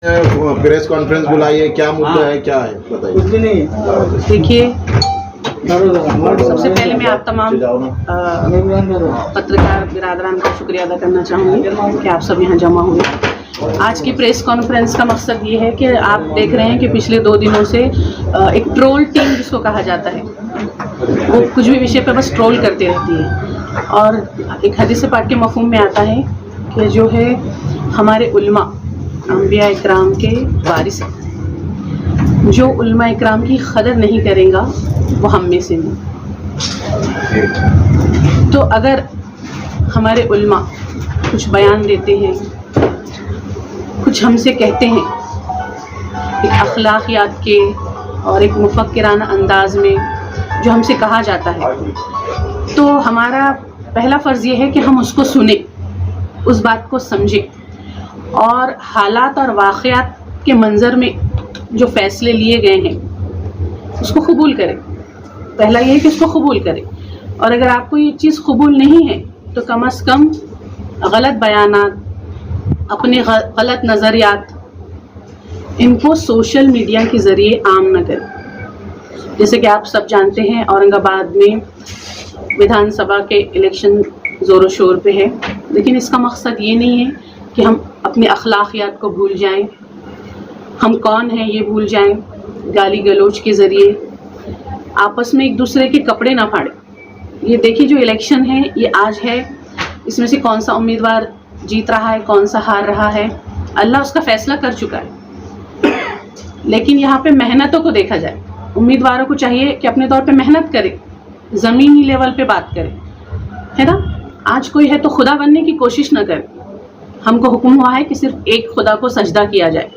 Press conference बुलाई है, क्या मुद्दा है, क्या है बताइए। कुछ भी नहीं। देखिए, सबसे पहले मैं आप तमाम पत्रकार बिरादरान का शुक्रिया अदा करना चाहूँगी कि आप सब यहाँ जमा हुए। आज की प्रेस कॉन्फ्रेंस का मकसद ये है कि आप देख रहे हैं कि पिछले 2 दिनों से एक ट्रोल टीम जिसको कहा जाता है, वो कुछ भी विषय पर बस ट्रोल करती रहती है। और एक हदीस पाक के मफ़हूम में आता है कि जो है हमारे उल्मा अंबिया इकराम के वारिस हैं, जो उल्मा इकराम की कदर नहीं करेगा वो हम में से नहीं। तो अगर हमारे उल्मा कुछ बयान देते हैं, कुछ हमसे कहते हैं एक अखलाकियात के और एक मुफक्किराना अंदाज में जो हमसे कहा जाता है, तो हमारा पहला फ़र्ज़ ये है कि हम उसको सुने, उस बात को समझें और हालात और वाक़यात के मंज़र में जो फ़ैसले लिए गए हैं उसको कबूल करें। पहला ये है कि उसको कबूल करें, और अगर आपको ये चीज़ कबूल नहीं है तो कम अज़ कम गलत बयानात, अपने गलत नज़रियात, इनको सोशल मीडिया के ज़रिए आम न करें। जैसे कि आप सब जानते हैं, औरंगाबाद में विधानसभा के इलेक्शन ज़ोरों शोर पे है, लेकिन इसका मकसद ये नहीं है कि हम अपने अखलाकियात को भूल जाएं, हम कौन हैं ये भूल जाएं, गाली गलौज के ज़रिए आपस में एक दूसरे के कपड़े ना फाड़ें। ये देखिए, जो इलेक्शन है ये आज है, इसमें से कौन सा उम्मीदवार जीत रहा है, कौन सा हार रहा है, अल्लाह उसका फ़ैसला कर चुका है। लेकिन यहाँ पे मेहनतों को देखा जाए। उम्मीदवारों को चाहिए कि अपने तौर पे मेहनत करें, ज़मीनी लेवल पे बात करें, है ना। आज कोई है तो खुदा बनने की कोशिश न करें। हमको हुक्म हुआ है कि सिर्फ एक खुदा को सजदा किया जाए,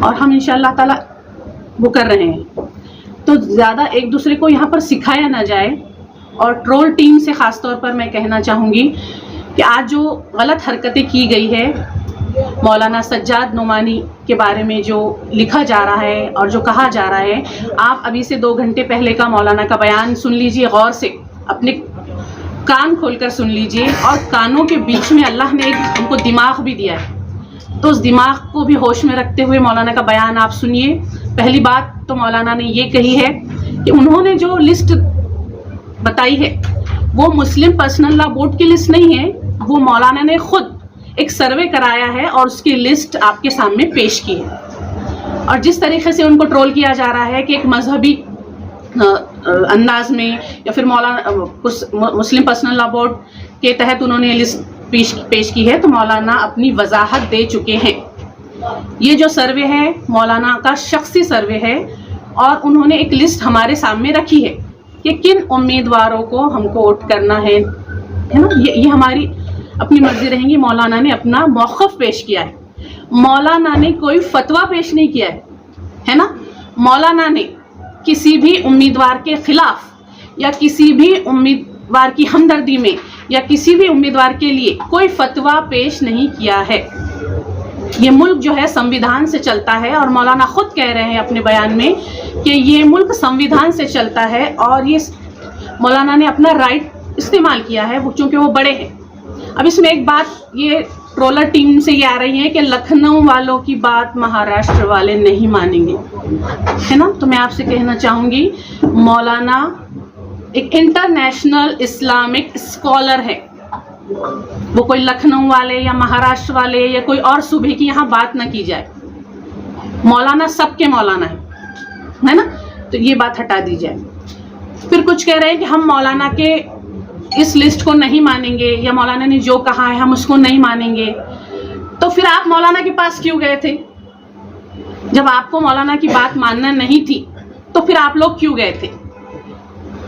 और हम इंशाअल्लाह ताला वो कर रहे हैं। तो ज़्यादा एक दूसरे को यहाँ पर सिखाया ना जाए। और ट्रोल टीम से ख़ास तौर पर मैं कहना चाहूँगी कि आज जो गलत हरकतें की गई है, मौलाना सज्जाद नोमानी के बारे में जो लिखा जा रहा है और जो कहा जा रहा है, आप अभी से 2 घंटे पहले का मौलाना का बयान सुन लीजिए, गौर से अपने कान खोलकर सुन लीजिए। और कानों के बीच में अल्लाह ने हमको दिमाग भी दिया है, तो उस दिमाग को भी होश में रखते हुए मौलाना का बयान आप सुनिए। पहली बात तो मौलाना ने ये कही है कि उन्होंने जो लिस्ट बताई है वो मुस्लिम पर्सनल लॉ बोर्ड की लिस्ट नहीं है, वो मौलाना ने खुद एक सर्वे कराया है और उसकी लिस्ट आपके सामने पेश की है। और जिस तरीके से उनको ट्रोल किया जा रहा है कि एक मजहबी अंदाज में, या फिर मौलाना मुस्लिम पर्सनल लॉ बोर्ड के तहत उन्होंने लिस्ट पेश की है, तो मौलाना अपनी वजाहत दे चुके हैं। ये जो सर्वे है मौलाना का शख्सी सर्वे है, और उन्होंने एक लिस्ट हमारे सामने रखी है कि किन उम्मीदवारों को हमको वोट करना है ना। ये हमारी अपनी मर्जी रहेंगी। मौलाना ने अपना मौक़िफ़ पेश किया है, मौलाना ने कोई फतवा पेश नहीं किया है ना। मौलाना ने किसी भी उम्मीदवार के खिलाफ या किसी भी उम्मीदवार की हमदर्दी में या किसी भी उम्मीदवार के लिए कोई फतवा पेश नहीं किया है। ये मुल्क जो है संविधान से चलता है, और मौलाना खुद कह रहे हैं अपने बयान में कि ये मुल्क संविधान से चलता है, और ये मौलाना ने अपना राइट इस्तेमाल किया है, चूँकि वो बड़े हैं। अब इसमें एक बात ये ट्रोलर टीम से ये आ रही है कि लखनऊ वालों की बात महाराष्ट्र वाले नहीं मानेंगे, है ना। तो मैं आपसे कहना चाहूँगी, मौलाना एक इंटरनेशनल इस्लामिक स्कॉलर है, वो कोई लखनऊ वाले या महाराष्ट्र वाले या कोई और सूबे की यहाँ बात ना की जाए। मौलाना सबके मौलाना है ना। तो ये बात हटा दी जाए। फिर कुछ कह रहे हैं कि हम मौलाना के इस लिस्ट को नहीं मानेंगे, या मौलाना ने जो कहा है हम उसको नहीं मानेंगे। तो फिर आप मौलाना के पास क्यों गए थे? जब आपको मौलाना की बात मानना नहीं थी तो फिर आप लोग क्यों गए थे?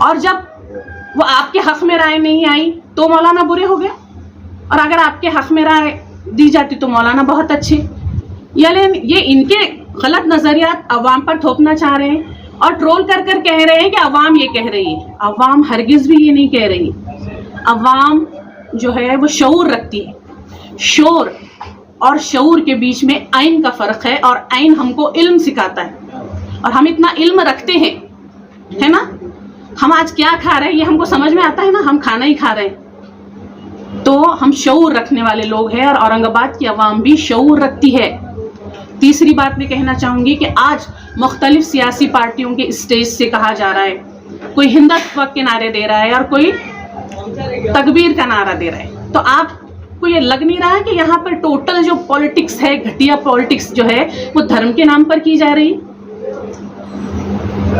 और जब वो आपके हक में राय नहीं आई तो मौलाना बुरे हो गए, और अगर आपके हक में राय दी जाती तो मौलाना बहुत अच्छे। यानी ये इनके गलत नज़रियात अवाम पर थोपना चाह रहे हैं, और ट्रोल कर कर कह रहे हैं कि अवाम ये कह रही है। अवाम हरगिज़ भी ये नहीं कह रही। अवाम जो है वो शऊर रखती है। शोर और शऊर के बीच में आइन का फ़र्क है, और आइन हमको इल्म सिखाता है, और हम इतना इल्म रखते हैं, है ना। हम आज क्या खा रहे हैं ये हमको समझ में आता है ना, हम खाना ही खा रहे हैं। तो हम शऊर रखने वाले लोग हैं, और औरंगाबाद की अवाम भी शऊर रखती है। तीसरी बात मैं कहना चाहूँगी कि आज मुख्तलिफ सियासी पार्टियों के स्टेज से कहा जा रहा है, कोई हिंदुत्व के नारे दे रहा है और कोई तकबीर का नारा दे रहा है। तो आपको ये लग नहीं रहा है कि यहाँ पर टोटल जो पॉलिटिक्स है, घटिया पॉलिटिक्स जो है वो धर्म के नाम पर की जा रही है?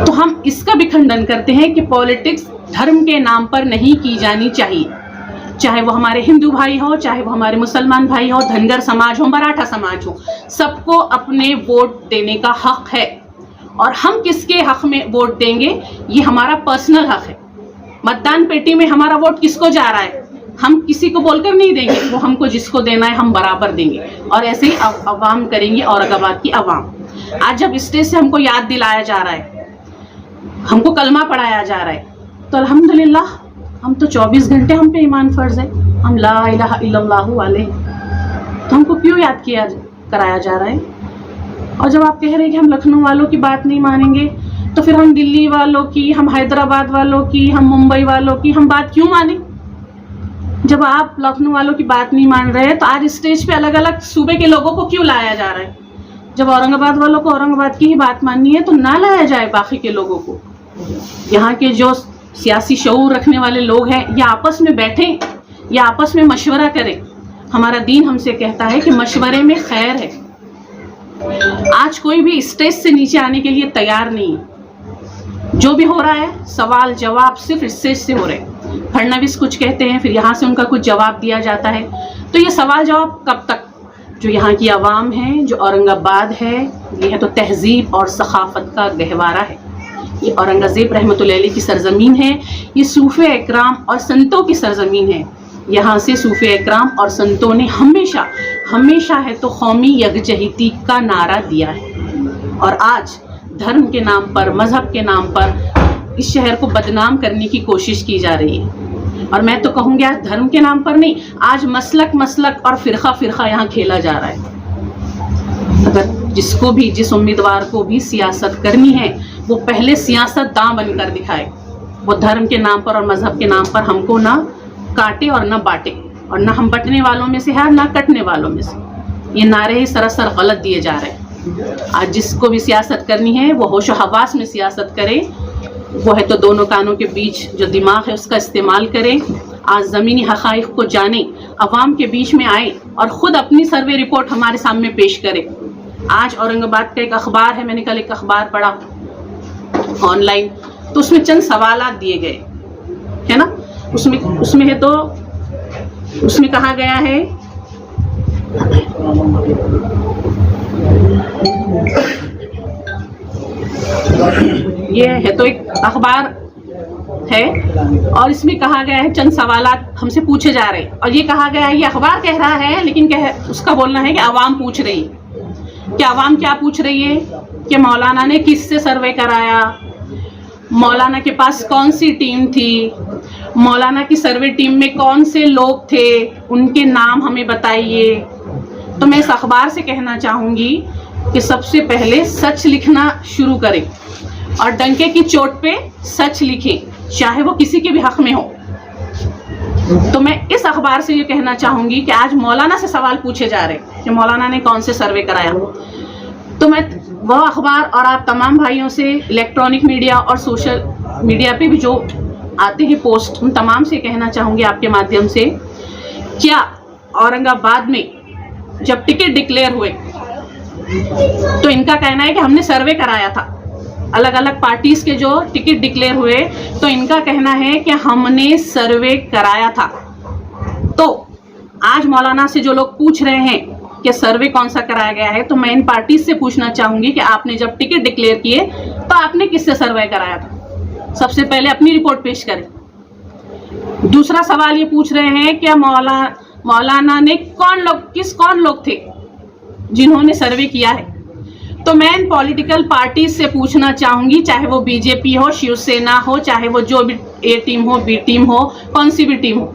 तो हम इसका भी खंडन करते हैं कि पॉलिटिक्स धर्म के नाम पर नहीं की जानी चाहिए, चाहे वो हमारे हिंदू भाई हो, चाहे वो हमारे मुसलमान भाई हो, धनगर समाज हो, मराठा समाज हो, सबको अपने वोट देने का हक है। और हम किसके हक में वोट देंगे ये हमारा पर्सनल हक है। मतदान पेटी में हमारा वोट किसको जा रहा है हम किसी को बोलकर नहीं देंगे, वो हमको जिसको देना है हम बराबर देंगे। और ऐसे ही अवाम करेंगे, औरंगाबाद की अवाम। आज जब स्टेज से हमको याद दिलाया जा रहा है, हमको कलमा पढ़ाया जा रहा है, तो अल्हम्दुलिल्लाह हम तो 24 घंटे हम पे ईमान फर्ज है, हम ला इलाहा इल्लल्लाहु वाले, तो हमको क्यों याद कराया जा रहा है? और जब आप कह रहे हैं कि हम लखनऊ वालों की बात नहीं मानेंगे, तो फिर हम दिल्ली वालों की, हम हैदराबाद वालों की, हम मुंबई वालों की हम बात क्यों माने? जब आप लखनऊ वालों की बात नहीं मान रहे तो आज स्टेज पे अलग अलग सूबे के लोगों को क्यों लाया जा रहा है? जब औरंगाबाद वालों को औरंगाबाद की ही बात माननी है तो ना लाया जाए बाकी के लोगों को। यहाँ के जो सियासी शऊर रखने वाले लोग हैं, या आपस में बैठें या आपस में मशवरा करें। हमारा दीन हमसे कहता है कि मशवरे में खैर है। आज कोई भी स्टेज से नीचे आने के लिए तैयार नहीं है। जो भी हो रहा है सवाल जवाब सिर्फ स्टेज से हो रहे हैं। फडणवीस कुछ कहते हैं, फिर यहाँ से उनका कुछ जवाब दिया जाता है। तो ये सवाल जवाब कब तक? जो यहाँ की आवाम है, जो औरंगाबाद है, ये है तो तहजीब और सखाफत का गहवारा है। ये औरंगज़ेब रहमतुल्लाह अलैह की सरजमीन है, ये सूफ़े इकराम और संतों की सरजमीन है। यहाँ से सूफ़े इकराम और संतों ने हमेशा हमेशा है तो कौमी यकजहती का नारा दिया है। और आज धर्म के नाम पर, मज़हब के नाम पर इस शहर को बदनाम करने की कोशिश की जा रही है। और मैं तो कहूँगी आज धर्म के नाम पर नहीं, आज मसलक मसलक और फ़िरक़ा फ़िरक़ा यहाँ खेला जा रहा है। अगर जिसको भी, जिस उम्मीदवार को भी सियासत करनी है वो पहले सियासतदां बनकर दिखाए। वो धर्म के नाम पर और मज़हब के नाम पर हमको ना काटे और ना बांटे, और ना हम बटने वालों में से है ना कटने वालों में से। ये नारे ही सरासर गलत दिए जा रहे हैं। आज जिसको भी सियासत करनी है वो होश हवास में सियासत करे, वो है तो दोनों कानों के बीच जो दिमाग है उसका इस्तेमाल करें। आज ज़मीनी हक़ाइक़ को जाने, अवाम के बीच में आए और ख़ुद अपनी सर्वे रिपोर्ट हमारे सामने पेश करे। आज औरंगाबाद का एक अखबार है, मैंने कल एक अखबार पढ़ा ऑनलाइन, तो उसमें चंद सवालात दिए गए है ना। उसमें है तो उसमें कहा गया है ये है तो एक अखबार है और इसमें कहा गया है चंद सवालात हमसे पूछे जा रहे हैं। और ये कहा गया है, ये अखबार कह रहा है लेकिन उसका बोलना है कि आवाम पूछ रही है। क्या आवाम क्या पूछ रही है कि मौलाना ने किससे सर्वे कराया, मौलाना के पास कौन सी टीम थी, मौलाना की सर्वे टीम में कौन से लोग थे, उनके नाम हमें बताइए। तो मैं इस अखबार से कहना चाहूँगी कि सबसे पहले सच लिखना शुरू करें और डंके की चोट पे सच लिखें, चाहे वो किसी के भी हक में हो। तो मैं इस अखबार से ये कहना चाहूँगी कि आज मौलाना से सवाल पूछे जा रहे हैं कि मौलाना ने कौन से सर्वे कराया। तो मैं वह अखबार और आप तमाम भाइयों से, इलेक्ट्रॉनिक मीडिया और सोशल मीडिया पे भी जो आते हैं पोस्ट, उन तमाम से कहना चाहूँगी आपके माध्यम से, क्या औरंगाबाद में जब टिकट डिक्लेयर हुए तो इनका कहना है कि हमने सर्वे कराया था। अलग अलग पार्टीज के जो टिकट डिक्लेयर हुए तो इनका कहना है कि हमने सर्वे कराया था। तो आज मौलाना से जो लोग पूछ रहे हैं कि सर्वे कौन सा कराया गया है, तो मैं इन पार्टीज से पूछना चाहूँगी कि आपने जब टिकट डिक्लेयर किए तो आपने किससे सर्वे कराया था? सबसे पहले अपनी रिपोर्ट पेश करें। दूसरा सवाल ये पूछ रहे हैं कि मौलाना ने कौन लोग थे जिन्होंने सर्वे किया है। तो मैं इन पॉलिटिकल पार्टीज से पूछना चाहूँगी, चाहे वो बीजेपी हो, शिवसेना हो, चाहे वो जो भी ए टीम हो, बी टीम हो, कौन सी भी टीम हो,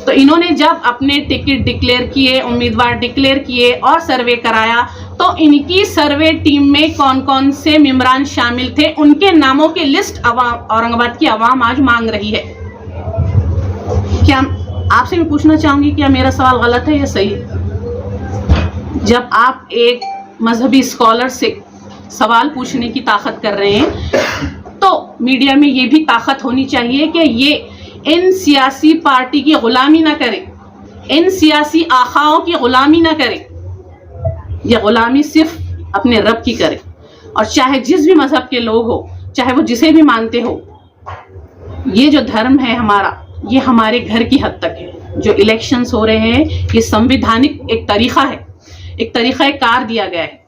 तो इन्होंने जब अपने टिकट डिक्लेयर किए, उम्मीदवार डिक्लेयर किए और सर्वे कराया, तो इनकी सर्वे टीम में कौन कौन से मेंबरान शामिल थे, उनके नामों की लिस्ट औरंगाबाद की आवाम आज मांग रही है। क्या आपसे मैं पूछना चाहूँगी, क्या मेरा सवाल गलत है या सही है? जब आप एक मजहबी स्कॉलर से सवाल पूछने की ताकत कर रहे हैं, तो मीडिया में ये भी ताकत होनी चाहिए कि ये इन सियासी पार्टी की गुलामी ना करे, इन सियासी आखाओं की गुलामी ना करे। ये गुलामी सिर्फ अपने रब की करे, और चाहे जिस भी मजहब के लोग हो, चाहे वो जिसे भी मानते हो, ये जो धर्म है हमारा, ये हमारे घर की हद तक है। जो इलेक्शंस हो रहे हैं ये संविधानिक एक तरीका है, एक तरीका कार दिया गया है,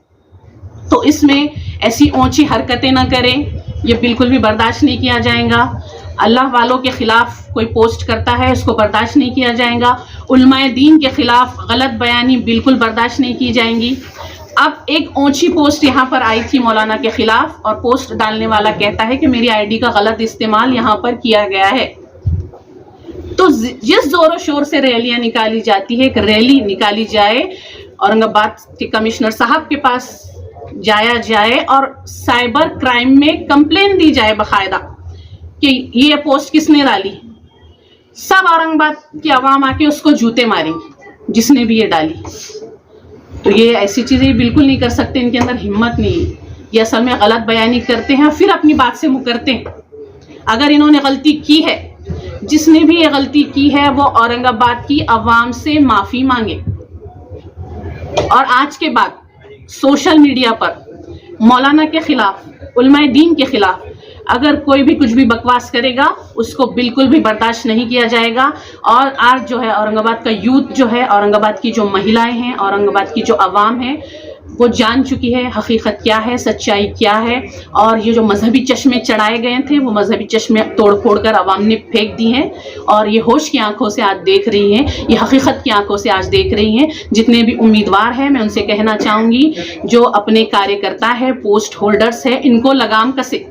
तो इसमें ऐसी ऊंची हरकतें ना करें, ये बिल्कुल भी बर्दाश्त नहीं किया जाएगा। अल्लाह वालों के खिलाफ कोई पोस्ट करता है, उसको बर्दाश्त नहीं किया जाएगा। उलमाए दीन के खिलाफ गलत बयानी बिल्कुल बर्दाश्त नहीं की जाएंगी। अब एक ऊंची पोस्ट यहाँ पर आई थी मौलाना के खिलाफ, और पोस्ट डालने वाला कहता है कि मेरी आईडी का गलत इस्तेमाल यहाँ पर किया गया है। तो जिस जोरों शोर से रैलियां निकाली जाती है, एक रैली निकाली जाए, औरंगाबाद के कमिश्नर साहब के पास जाया जाए और साइबर क्राइम में कंप्लेन दी जाए बाकायदा कि ये पोस्ट किसने डाली, सब औरंगाबाद की आवाम आके उसको जूते मारेंगे जिसने भी ये डाली। तो ये ऐसी चीजें बिल्कुल नहीं कर सकते, इनके अंदर हिम्मत नहीं है। ये असल में गलत बयानी करते हैं, फिर अपनी बात से मुकरते हैं। अगर इन्होंने गलती की है, जिसने भी ये गलती की है, वो औरंगाबाद की आवाम से माफी मांगे। और आज के बाद सोशल मीडिया पर मौलाना के खिलाफ, उलमाए दीन के खिलाफ अगर कोई भी कुछ भी बकवास करेगा, उसको बिल्कुल भी बर्दाश्त नहीं किया जाएगा। और आज जो है औरंगाबाद का यूथ जो है, औरंगाबाद की जो महिलाएं हैं, औरंगाबाद की जो आवाम है, वो जान चुकी है हकीकत क्या है, सच्चाई क्या है। और ये जो मजहबी चश्मे चढ़ाए गए थे, वो मजहबी चश्मे तोड़ फोड़ कर आवाम ने फेंक दी हैं, और ये होश की आंखों से आज देख रही हैं, ये हकीकत की आंखों से आज देख रही हैं। जितने भी उम्मीदवार हैं, मैं उनसे कहना चाहूँगी, जो अपने कार्यकर्ता है, पोस्ट होल्डर्स है, इनको लगाम कसे,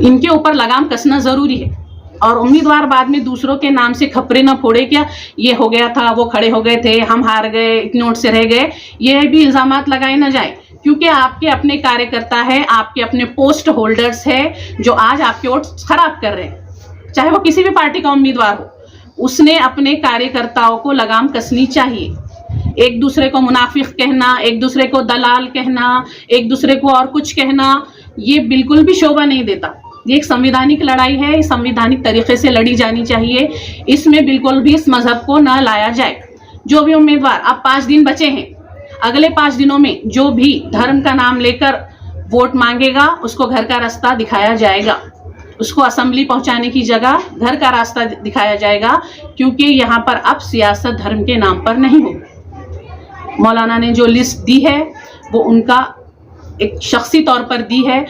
इनके ऊपर लगाम कसना ज़रूरी है। और उम्मीदवार बाद में दूसरों के नाम से खपरे ना फोड़े, क्या ये हो गया था, वो खड़े हो गए थे, हम हार गए, इतने वोट से रह गए, ये भी इल्ज़ामात लगाए ना जाए, क्योंकि आपके अपने कार्यकर्ता है, आपके अपने पोस्ट होल्डर्स है, जो आज आपके वोट खराब कर रहे हैं, चाहे वो किसी भी पार्टी का उम्मीदवार हो। उसने अपने कार्यकर्ताओं को लगाम कसनी चाहिए। एक दूसरे को मुनाफिक कहना, एक दूसरे को दलाल कहना, एक दूसरे को और कुछ कहना, ये बिल्कुल भी शोभा नहीं देता। ये एक संवैधानिक लड़ाई है, संवैधानिक तरीके से लड़ी जानी चाहिए। इसमें बिल्कुल भी इस मजहब को ना लाया जाए। जो भी उम्मीदवार, अब 5 दिन बचे हैं, अगले 5 दिनों में जो भी धर्म का नाम लेकर वोट मांगेगा, उसको घर का रास्ता दिखाया जाएगा, उसको असेंबली पहुंचाने की जगह घर का रास्ता दिखाया जाएगा, क्योंकि यहाँ पर अब सियासत धर्म के नाम पर नहीं होगी। मौलाना ने जो लिस्ट दी है, वो उनका एक शख्सी तौर पर दी है,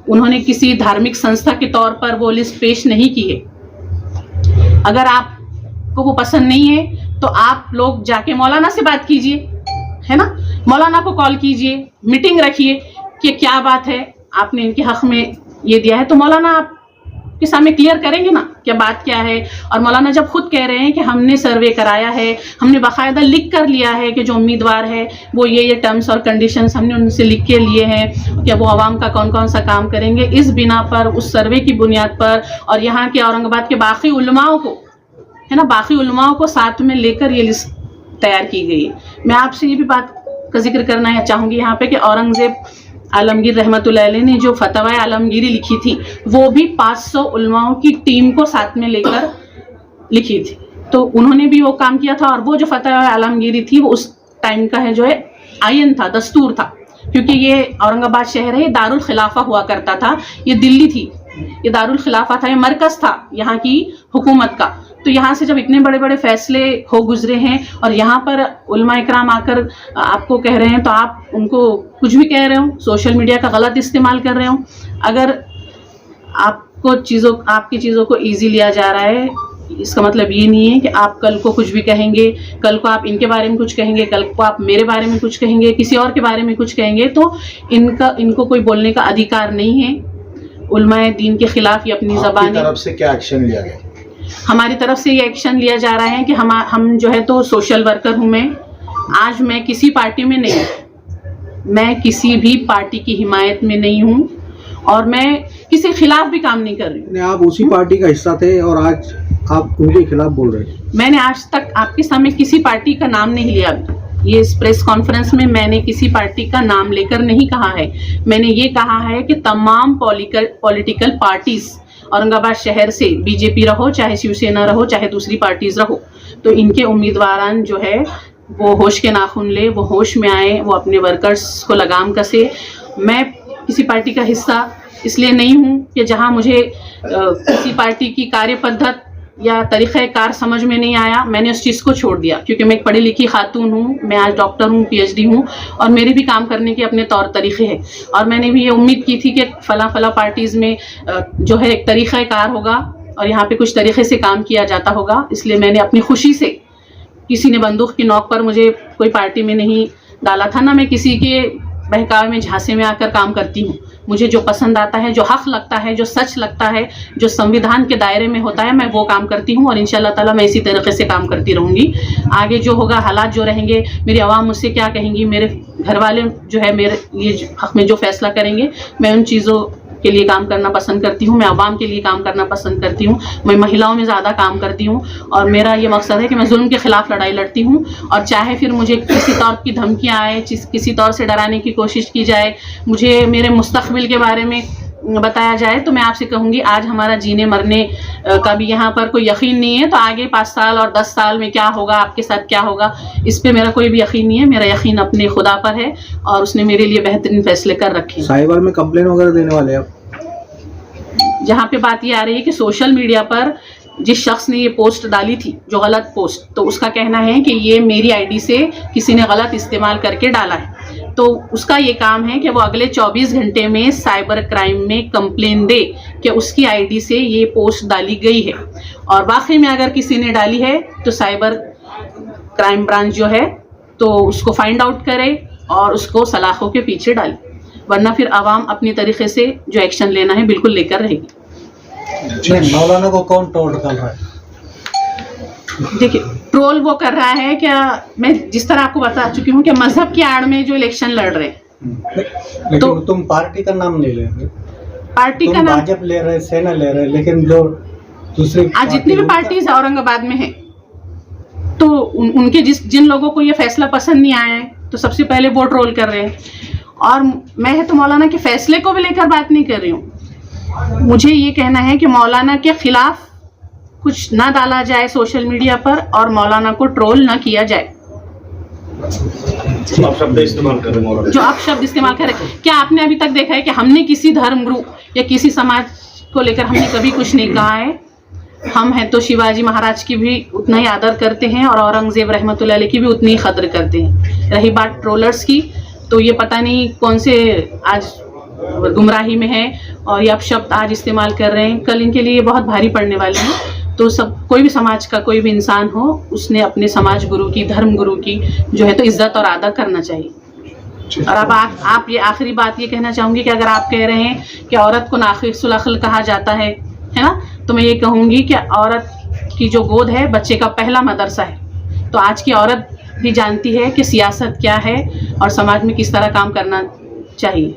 उन्होंने किसी धार्मिक संस्था के तौर पर वो लिस्ट पेश नहीं की है। अगर आपको वो पसंद नहीं है, तो आप लोग जाके मौलाना से बात कीजिए, है ना, मौलाना को कॉल कीजिए, मीटिंग रखिए कि क्या बात है, आपने इनके हक में ये दिया है, तो मौलाना आपके सामने क्लियर करेंगे ना क्या बात क्या है। और मौलाना जब खुद कह रहे हैं कि हमने सर्वे कराया है, हमने बाकायदा लिख कर लिया है कि जो उम्मीदवार है वो ये टर्म्स और कंडीशंस हमने उनसे लिख के लिए हैं, कि वो आवाम का कौन कौन सा काम करेंगे, इस बिना पर, उस सर्वे की बुनियाद पर, और यहाँ के औरंगाबाद के बाकी उलमाओं को, है ना, बाकी उलमाओं को साथ में लेकर ये लिस्ट तैयार की गई है। मैं आपसे ये भी बात का जिक्र करना चाहूँगी यहाँ पे कि औरंगजेब आलमगीर रहमतुल्लाह अलैह ने जो फतवा आलमगीरी लिखी थी, वो भी 500 उलमाओं की टीम को साथ में लेकर लिखी थी। तो उन्होंने भी वो काम किया था, और वो जो फतवा आलमगीरी थी, वो उस टाइम का है जो है आयन था, दस्तूर था, क्योंकि ये औरंगाबाद शहर है, ये दारुल खिलाफा हुआ करता था, ये दिल्ली थी, ये दारुल खिलाफा था, ये मरकज था यहाँ की हुकूमत का। तो यहाँ से जब इतने बड़े बड़े फैसले हो गुजरे हैं, और यहाँ पर उलमा इकराम आकर आपको कह रहे हैं, तो आप उनको कुछ भी कह रहे हो, सोशल मीडिया का गलत इस्तेमाल कर रहे हो। अगर आपकी चीज़ों को ईजी लिया जा रहा है, इसका मतलब ये नहीं है कि आप कल को कुछ भी कहेंगे, कल को आप इनके बारे में कुछ कहेंगे, कल को आप मेरे बारे में कुछ कहेंगे, किसी और के बारे में कुछ कहेंगे, तो इनको कोई बोलने का अधिकार नहीं है। उलमाए दीन के खिलाफ ये अपनी ज़बान, तरफ से क्या एक्शन लिया गया? हमारी तरफ से ये एक्शन लिया जा रहा है कि हम जो है तो सोशल वर्कर हूँ मैं। आज मैं किसी पार्टी में नहीं, मैं किसी भी पार्टी की हिमायत में नहीं हूँ, और मैं किसी खिलाफ भी काम नहीं कर रही हूँ। आप उसी पार्टी का हिस्सा थे और आज आप उनके खिलाफ बोल रहे हैं। मैंने आज तक आपके सामने किसी पार्टी का नाम नहीं लिया अभी। ये इस प्रेस कॉन्फ्रेंस में मैंने किसी पार्टी का नाम लेकर नहीं कहा है। मैंने ये कहा है कि तमाम पॉलिटिकल पार्टीज औरंगाबाद शहर से, बीजेपी रहो चाहे शिवसेना रहो चाहे दूसरी पार्टीज रहो, तो इनके उम्मीदवारान जो है वो होश के नाखून ले, वो होश में आए, वो अपने वर्कर्स को लगाम कसे। मैं किसी पार्टी का हिस्सा इसलिए नहीं हूँ कि जहाँ मुझे किसी पार्टी की कार्य पद्धति या तरीक़ेकार समझ में नहीं आया, मैंने उस चीज़ को छोड़ दिया, क्योंकि मैं एक पढ़ी लिखी खातून हूँ, मैं आज डॉक्टर हूँ, PhD हूँ, और मेरे भी काम करने के अपने तौर तरीक़े हैं। और मैंने भी ये उम्मीद की थी कि फला पार्टीज़ में जो है एक तरीक़ेकार होगा और यहाँ पे कुछ तरीक़े से काम किया जाता होगा। इसलिए मैंने अपनी खुशी से, किसी ने बंदूक की नोक पर मुझे कोई पार्टी में नहीं डाला था, ना मैं किसी के बहकावे में, झांसे में आकर काम करती हूँ। मुझे जो पसंद आता है, जो हक लगता है, जो सच लगता है, जो संविधान के दायरे में होता है, मैं वो काम करती हूँ और इंशाल्लाह ताला मैं इसी तरीके से काम करती रहूँगी। आगे जो होगा, हालात जो रहेंगे, मेरी आवाम मुझसे क्या कहेंगी, मेरे घर वाले जो है मेरे लिए हक में जो फैसला करेंगे, मैं उन चीज़ों के लिए काम करना पसंद करती हूँ। मैं आवाम के लिए काम करना पसंद करती हूँ। मैं महिलाओं में ज़्यादा काम करती हूँ और मेरा ये मकसद है कि मैं जुल्म के ख़िलाफ़ लड़ाई लड़ती हूँ। और चाहे फिर मुझे किसी तौर की धमकियाँ आए, किसी तौर से डराने की कोशिश की जाए, मुझे मेरे मुस्तक़बिल के बारे में बताया जाए, तो मैं आपसे कहूँगी आज हमारा जीने मरने का भी यहाँ पर कोई यकीन नहीं है, तो आगे 5 साल और 10 साल में क्या होगा, आपके साथ क्या होगा, इस पे मेरा कोई भी यकीन नहीं है। मेरा यकीन अपने खुदा पर है और उसने मेरे लिए बेहतरीन फैसले कर रखे हैं। साहिवाल में कंप्लेन वगैरह देने वाले हैं आप? जहाँ पे बात ये आ रही है कि सोशल मीडिया पर जिस शख्स ने ये पोस्ट डाली थी, जो गलत पोस्ट, तो उसका कहना है कि ये मेरी आईडी से किसी ने गलत इस्तेमाल करके डाला है, तो उसका ये काम है कि वो अगले 24 घंटे में साइबर क्राइम में कंप्लेन दे कि उसकी आईडी से ये पोस्ट डाली गई है। और वाकई में अगर किसी ने डाली है तो साइबर क्राइम ब्रांच जो है तो उसको फाइंड आउट करे और उसको सलाखों के पीछे डाले, वरना फिर आवाम अपनी तरीके से जो एक्शन लेना है बिल्कुल लेकर रहेगी। मौलाना को कौन ट्रोल कर रहा है? देखिए, ट्रोल वो कर रहा है क्या, मैं जिस तरह आपको बता चुकी हूँ कि मजहब की आड़ में जो इलेक्शन लड़ रहे हैं, लेकिन तो तुम पार्टी का नाम नहीं ले रहे, पार्टी का तुम नाम, भाजपा ले रहे, सेना ले रहे, लेकिन जो दूसरी आज जितनी भी पार्टीज औरंगाबाद में है, तो उनके जिन लोगों को ये फैसला पसंद नहीं आया है, तो सबसे पहले वो ट्रोल कर रहे हैं। और मैं तो मौलाना के फैसले को भी लेकर बात नहीं कर रही हूँ। मुझे ये कहना है कि मौलाना के खिलाफ कुछ ना डाला जाए सोशल मीडिया पर और मौलाना को ट्रोल ना किया जाए। आप शब्द इस्तेमाल कर रहे हैं मौलाना, जो आप शब्द इस्तेमाल कर रहे हैं, क्या आपने अभी तक देखा है कि हमने किसी धर्म गुरु या किसी समाज को लेकर हमने कभी कुछ नहीं कहा है? हम हैं तो शिवाजी महाराज की भी उतना ही आदर करते हैं और औरंगजेब रहमतुल्लाह अलैह की भी उतनी ही कद्र करते हैं। रही बात ट्रोलर्स की, तो ये पता नहीं कौन से आज गुमराही में है और ये आप शब्द आज इस्तेमाल कर रहे हैं, कल इनके लिए बहुत भारी पड़ने वाले हैं। तो सब, कोई भी समाज का कोई भी इंसान हो, उसने अपने समाज गुरु की, धर्म गुरु की जो है तो इज्जत और आदर करना चाहिए। और अब आप ये आखिरी बात ये कहना चाहूँगी कि अगर आप कह रहे हैं कि औरत को नाक़िसुल अक़्ल कहा जाता है ना, तो मैं ये कहूँगी कि औरत की जो गोद है बच्चे का पहला मदरसा है। तो आज की औरत भी जानती है कि सियासत क्या है और समाज में किस तरह काम करना चाहिए।